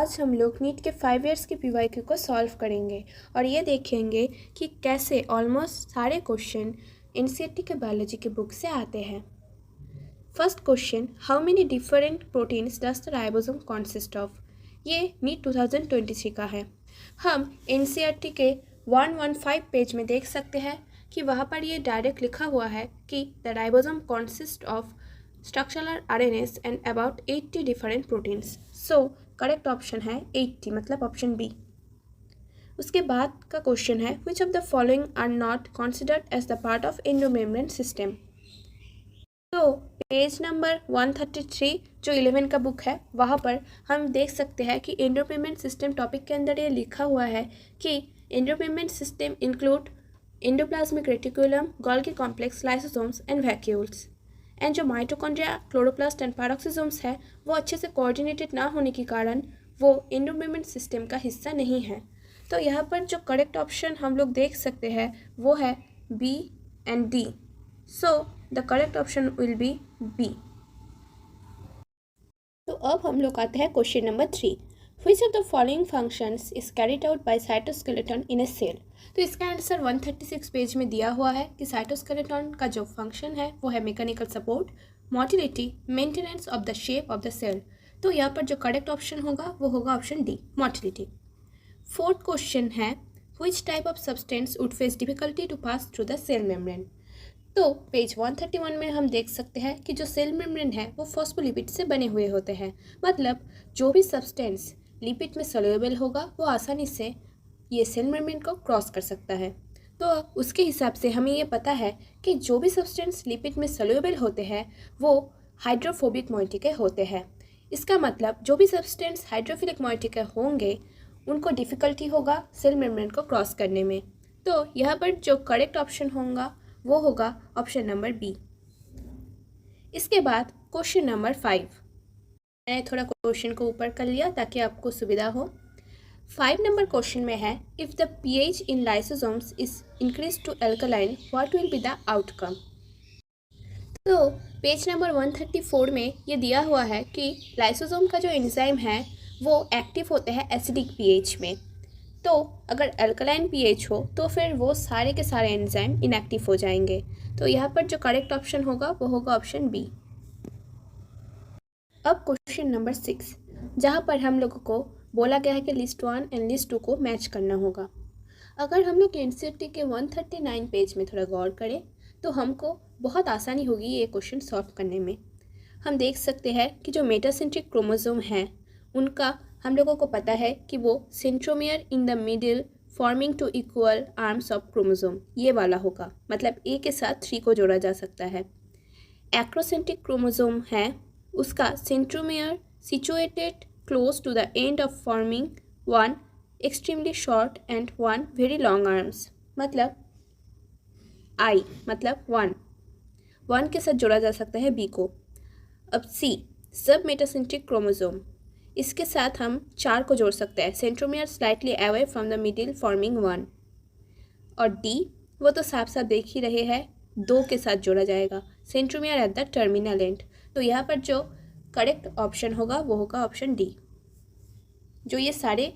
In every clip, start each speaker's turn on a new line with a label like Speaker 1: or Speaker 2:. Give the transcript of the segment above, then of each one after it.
Speaker 1: आज हम लोग नीट के 5 इयर्स के पीवाईक्यू को सॉल्व करेंगे और ये देखेंगे कि कैसे ऑलमोस्ट सारे क्वेश्चन एनसीईआरटी के बायोलॉजी के बुक से आते हैं। First question, how many different proteins does the ribosome consist of. ये नीट 2023 का है। हम एनसीईआरटी के 115 पेज में देख सकते हैं कि वहाँ पर ये डायरेक्ट लिखा हुआ है कि the ribosome consist of structural RNS and about 80 different proteins. So correct option है 80, मतलब ऑप्शन बी। उसके बाद का क्वेश्चन है, which of the following are not considered as the part of endomembrane system. तो पेज नंबर 133 जो 11 का book है वहाँ पर हम देख सकते हैं कि एंडोमेम्ब्रेन सिस्टम टॉपिक के अंदर ये लिखा हुआ है कि endomembrane system include endoplasmic reticulum, Golgi complex, lysosomes and vacuoles. And जो माइटोकॉन्ड्रिया, क्लोरोप्लास्ट एंड पैरोक्सिसोम्स है वो अच्छे से कोऑर्डिनेटेड ना होने के कारण वो एंडोमेम्ब्रेन सिस्टम का हिस्सा नहीं है। तो यहाँ पर जो करेक्ट ऑप्शन हम लोग देख सकते हैं वो है B and D. So the correct option will be B. तो अब हम लोग आते हैं question number 3, which of the following functions is carried out by cytoskeleton in a cell. तो इसका आंसर 136 पेज में दिया हुआ है कि साइटोस्केलेटन का जो फंक्शन है वो है mechanical support, motility, maintenance of the shape of the cell. तो यहाँ पर जो करेक्ट ऑप्शन होगा वो होगा option D, motility. Fourth question है, which type of substance would face difficulty to pass through the cell membrane. तो पेज 131 में हम देख सकते हैं कि जो सेल मेम्ब्रेन है वो फॉस्फोलिपिड से बने हुए होते हैं, मतलब जो भी सब्सटेंस लिपिड में सोल्यूबल होगा वो आसानी से ये सेल मेम्ब्रेन को क्रॉस कर सकता है। तो उसके हिसाब से हमें ये पता है कि जो भी सब्सटेंस लिपिड में सोल्यूबल होते हैं वो हाइड्रोफोबिक मॉइटी के होते हैं। इसका मतलब जो भी सब्सटेंस हाइड्रोफिलिक मॉइटी के होंगे उनको डिफ़िकल्टी होगा सेल मेम्ब्रेन को क्रॉस करने में। तो यहाँ पर जो करेक्ट ऑप्शन होगा वो होगा ऑप्शन नंबर बी। इसके बाद क्वेश्चन नंबर 5, मैंने थोड़ा क्वेश्चन को ऊपर कर लिया ताकि आपको सुविधा हो। 5 नंबर क्वेश्चन में है, if the pH in lysosomes is increase to alkaline what will be the outcome. तो पेज नंबर 134 में ये दिया हुआ है कि लाइसोसोम का जो एंजाइम है वो एक्टिव होते हैं एसिडिक pH में। तो अगर अल्कलाइन pH हो तो फिर वो सारे के सारे एंजाइम इनएक्टिव हो जाएंगे। तो यहाँ पर जो करेक्ट ऑप्शन होगा वो होगा ऑप्शन बी। अब क्वेश्चन नंबर 6, जहाँ पर हम लोगों को बोला गया है कि लिस्ट 1 एंड लिस्ट 2 को मैच करना होगा। अगर हम लोग एनसीईआरटी के 139 पेज में थोड़ा गौर करें तो हमको बहुत आसानी होगी ये क्वेश्चन सॉल्व करने में। हम देख सकते हैं कि जो मेटासेंट्रिक क्रोमोसोम हैं उनका हम लोगों को पता है कि वो centromere in the middle forming two equal arms of chromosome, ये वाला होगा, मतलब ए के साथ 3 को जोड़ा जा सकता है। एक्रोसेंट्रिक क्रोमोसोम है उसका centromere situated close to the end of forming one extremely short and one very long arms, मतलब I मतलब 1 के साथ जोड़ा जा सकता है B को। अब C, सब मेटासेंट्रिक क्रोमोसोम, इसके साथ हम 4 को जोड़ सकते हैं, centromere slightly away from the middle forming 1। और D वो तो साफ साफ देख ही रहे हैं, 2 के साथ जोड़ा जाएगा, centromere at the terminal and. तो यहाँ पर जो करेक्ट ऑप्शन होगा वो होगा ऑप्शन डी। जो ये सारे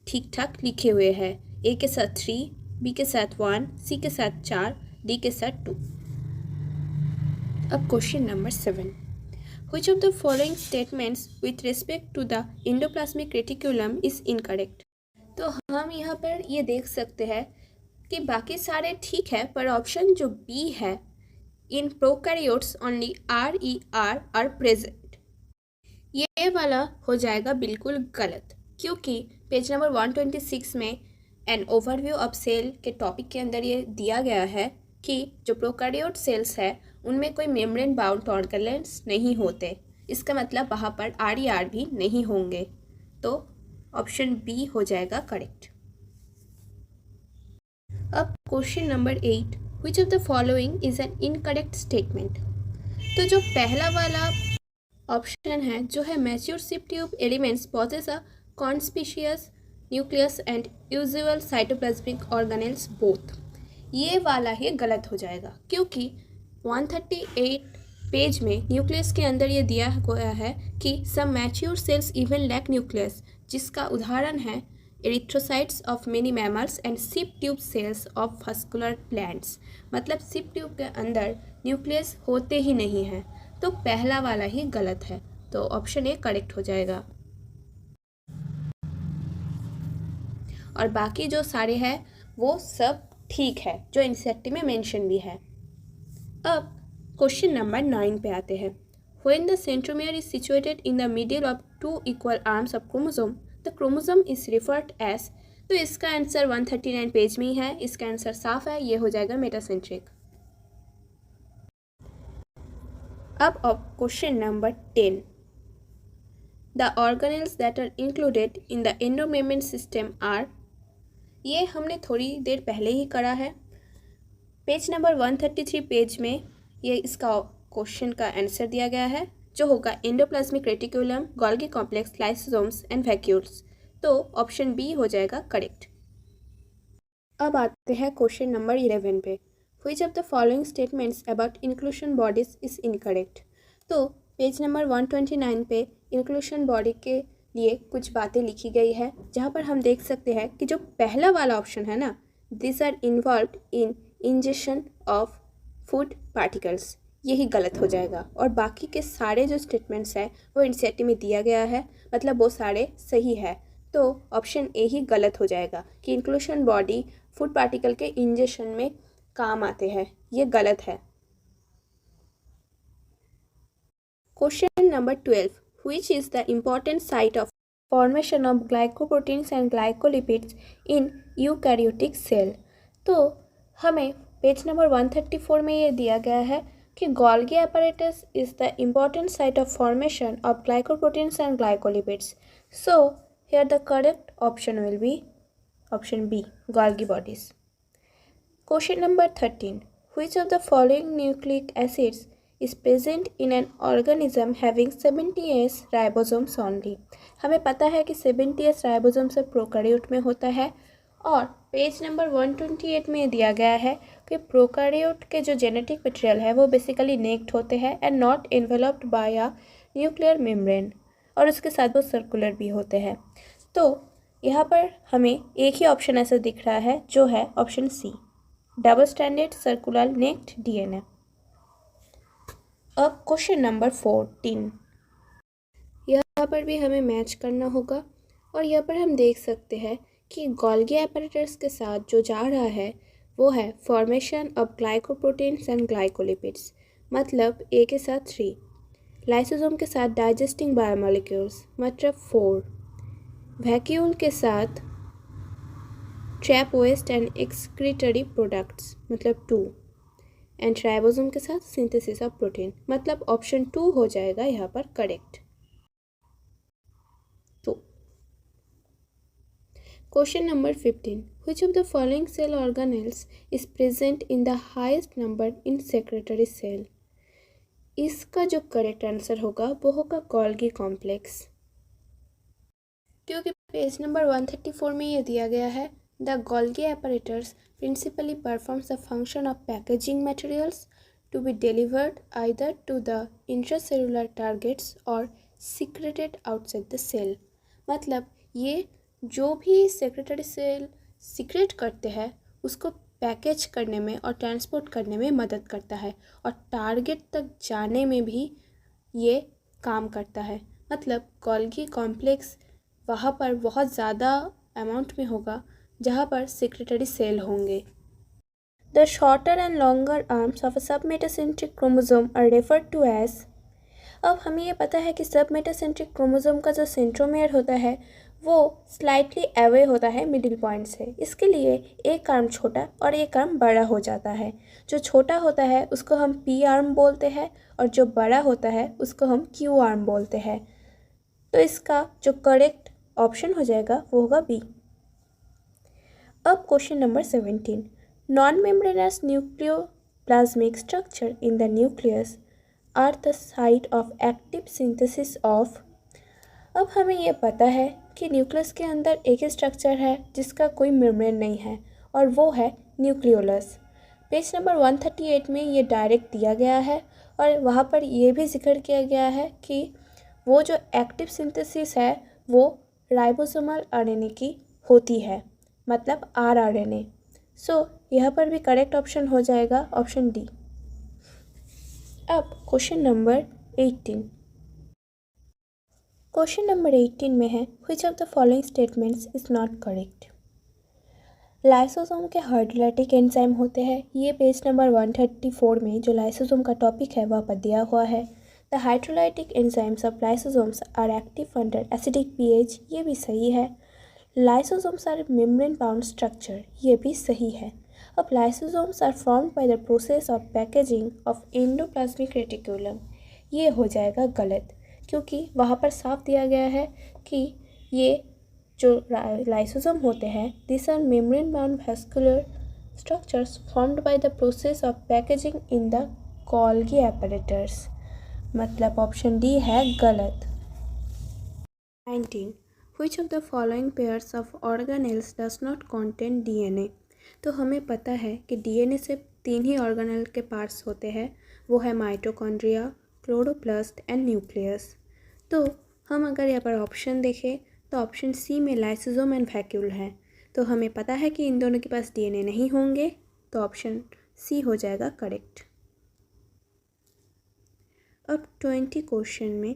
Speaker 1: ठीक ठाक लिखे हुए हैं, ए के साथ 3, बी के साथ 1, सी के साथ 4, डी के साथ 2। अब question number 7, which of the following statements with respect to the endoplasmic reticulum is incorrect. तो हम यहाँ पर ये देख सकते हैं कि बाकी सारे ठीक है पर ऑप्शन जो बी है, in prokaryotes only RER are present, ये वाला हो जाएगा बिल्कुल गलत, क्योंकि पेज नंबर 126 में एन ओवरव्यू ऑफ सेल के टॉपिक के अंदर ये दिया गया है कि जो प्रोकैरियोट सेल्स है उनमें कोई मेम्ब्रेन बाउंड ऑर्गेनेल्स नहीं होते। इसका मतलब वहाँ पर RER भी नहीं होंगे। तो ऑप्शन बी हो जाएगा करेक्ट। अब question number 8, which of the following is an incorrect statement. तो जो पहला वाला ऑप्शन है जो है mature ship tube elements possesses a conspicuous nucleus and usual cytoplasmic organelles both, ये वाला ही गलत हो जाएगा, क्योंकि 138 पेज में न्यूक्लियस के अंदर ये दिया गया है कि some mature cells even lack nucleus. जिसका उदाहरण है erythrocytes of many mammals and sieve tube cells of vascular plants. मतलब सिप ट्यूब के अंदर न्यूक्लियस होते ही नहीं हैं, तो पहला वाला ही गलत है, तो ऑप्शन ए करेक्ट हो जाएगा। और बाकी जो सारे हैं वो सब ठीक है, जो एनसीईआरटी में मेंशन भी है। अब क्वेश्चन नंबर 9 पे आते हैं। When the centromere is situated in the middle of two equal arms of chromosome, the chromosome is referred as। तो इसका आंसर 139 पेज में ही है, इसका आंसर साफ है, ये हो जाएगा मेटासेंट्रिक। अब question number 10। The organelles that are included in the endomembrane system are। ये हमने थोड़ी देर पहले ही करा है। पेज नंबर 133 पेज में ये इसका क्वेश्चन का आंसर दिया गया है, जो होगा endoplasmic reticulum, Golgi complex, lysosomes and vacuoles. तो ऑप्शन बी हो जाएगा करेक्ट। अब आते हैं क्वेश्चन नंबर 11 पे। Which of the following statements about inclusion bodies is incorrect. तो पेज नंबर 129 पे इंक्लूशन बॉडी के लिए कुछ बातें लिखी गई है, जहाँ पर हम देख सकते हैं कि जो पहला वाला ऑप्शन है ना, this are involve in injection of food particles, यही गलत हो जाएगा। और बाकी के सारे जो स्टेटमेंट्स हैं वो एनसीईआरटी में दिया गया है, मतलब वो सारे सही है, तो ऑप्शन ए ही गलत हो जाएगा कि इंक्लूशन बॉडी फूड पार्टिकल के इंजेक्शन में काम आते हैं, ये गलत है। Question number 12। Which is the important site of formation of glycoproteins and glycolipids in eukaryotic cell. तो हमें पेज नंबर 134 में ये दिया गया है कि Golgi apparatus is the important site of formation of glycoproteins and glycolipids. So here the correct option will be option B, Golgi bodies. Question number 13. Which of the following nucleic acids is present in an organism having 70S ribosomes only? हमें पता है कि 70S ribosome से prokaryote में होता है, और page number 128 में दिया गया है कि प्रोकैरियोट के जो जेनेटिक मटेरियल है वो बेसिकली नेक्ड होते हैं and not enveloped by a nuclear membrane, और उसके साथ वो सर्कुलर भी होते हैं। तो यहाँ पर हमें एक ही ऑप्शन ऐसा दिख रहा है, जो है option C, double standard circular naked DNA. अब क्वेश्चन नंबर 14। यहाँ पर भी हमें मैच करना होगा, और यहाँ पर हम देख सकते हैं कि गोल्गी apparatus के साथ जो जा रहा है वो है formation of glycoproteins and glycolipids, मतलब ए के साथ 3, लाइसोसोम के साथ डाइजेस्टिंग बायोमोलिक्यूल्स, मतलब 4, वैक्यूल के साथ trap waste and excretory products, मतलब 2, एंड राइबोसोम के साथ सिंथेसिस ऑफ प्रोटीन, मतलब ऑप्शन 2 हो जाएगा यहाँ पर correct. Question number 15. Which of the following cell organelles is present in the highest number in secretory cell? इसका जो करेक्ट आंसर होगा वो होगा गोल्गी कॉम्प्लेक्स, क्योंकि पेज नंबर 134 में ये दिया गया है, the Golgi apparatus principally performs the function of packaging materials to be delivered either to the intracellular targets or secreted outside the cell। मतलब ये जो भी सेक्रेटरी सेल सीक्रेट करते हैं उसको पैकेज करने में और ट्रांसपोर्ट करने में मदद करता है, और टारगेट तक जाने में भी ये काम करता है। मतलब गोल्गी कॉम्प्लेक्स वहाँ पर बहुत ज़्यादा अमाउंट में होगा जहाँ पर सेक्रेटरी सेल होंगे। The shorter and longer arms of a submetacentric chromosome are referred to as. अब हमें ये पता है कि सबमेटासेंट्रिक क्रोमोसोम का जो सेंट्रोमेयर होता है वो स्लाइटली अवे होता है मिडिल पॉइंट से, इसके लिए एक आर्म छोटा और एक आर्म बड़ा हो जाता है। जो छोटा होता है उसको हम पी आर्म बोलते हैं, और जो बड़ा होता है उसको हम क्यू आर्म बोलते हैं। तो इसका जो करेक्ट ऑप्शन हो जाएगा वो होगा बी। अब question number 17। Non membranous nucleoplasmic structure in the nucleus are the site of active synthesis of. अब हमें ये पता है कि न्यूक्लियस के अंदर एक ही स्ट्रक्चर है जिसका कोई मेम्ब्रेन नहीं है, और वो है न्यूक्लियोलस। पेज नंबर 138 में ये डायरेक्ट दिया गया है, और वहाँ पर ये भी जिक्र किया गया है कि वो जो एक्टिव सिंथेसिस है वो राइबोसोमल आरएनए की होती है, मतलब आरआरएनए। सो यहाँ पर भी करेक्ट ऑप्शन हो जाएगा ऑप्शन डी। अब क्वेश्चन नंबर 18। क्वेश्चन नंबर 18 में है which of the following statements is not correct. Lysosome के हाइड्रोलाइटिक एंजाइम होते हैं, ये पेज नंबर 134 में जो लाइसोसोम का टॉपिक है वहाँ पर दिया हुआ है। The hydrolytic enzymes of lysosomes are active under acidic pH, ये भी सही है। Lysosomes are membrane bound structure, ये भी सही है। अब lysosomes are formed by the process of packaging of endoplasmic reticulum, ये हो जाएगा गलत, क्योंकि वहाँ पर साफ दिया गया है कि ये जो लाइसोसोम होते हैं this are membrane bound vascular structures formed by the process of packaging in the Golgi apparatus, मतलब ऑप्शन डी है गलत। 19. Which of the following pairs of organelles does not contain DNA? तो हमें पता है कि DNA से 3 ही ऑर्गेनेल के पार्ट्स होते हैं, वो है माइटोकॉन्ड्रिया, क्लोरोप्लास्ट एंड न्यूक्लियस। तो हम अगर यहाँ पर ऑप्शन देखें तो ऑप्शन सी में लाइसोसोम एंड वैक्यूल है, तो हमें पता है कि इन दोनों के पास DNA नहीं होंगे, तो ऑप्शन सी हो जाएगा करेक्ट। अब 20 क्वेश्चन में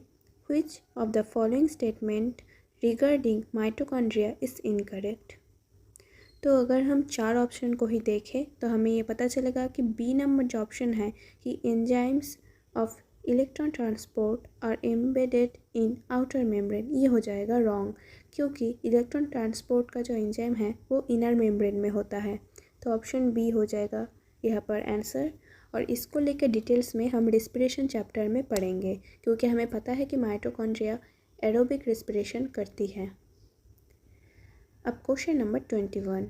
Speaker 1: which of the following statement regarding mitochondria is incorrect. तो अगर हम 4 ऑप्शन को ही देखें तो हमें ये पता चलेगा कि बी नंबर जो ऑप्शन है कि enzymes of electron transport are embedded in outer membrane, ये हो जाएगा रॉन्ग, क्योंकि इलेक्ट्रॉन ट्रांसपोर्ट का जो एंजाइम है वो इनर मेम्ब्रेन में होता है। तो ऑप्शन बी हो जाएगा यहाँ पर आंसर, और इसको लेकर डिटेल्स में हम रिस्पिरेशन चैप्टर में पढ़ेंगे, क्योंकि हमें पता है कि माइटोकॉन्ड्रिया एरोबिक रिस्पिरेशन करती है। अब question number 21।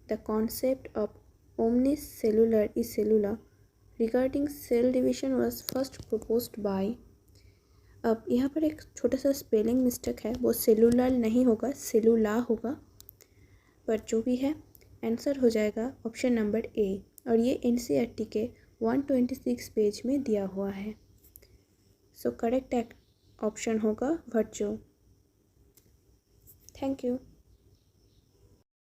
Speaker 1: The concept of omnis cellular is cellular regarding cell division was first proposed by. अब यहाँ पर एक छोटा सा स्पेलिंग मिस्टेक है, वो सेलुलर नहीं होगा, सेलुला होगा, पर जो भी है आंसर हो जाएगा ऑप्शन नंबर ए, और ये एनसीईआरटी के 126 पेज में दिया हुआ है। सो करेक्ट ऑप्शन होगा वर्चो। Thank you.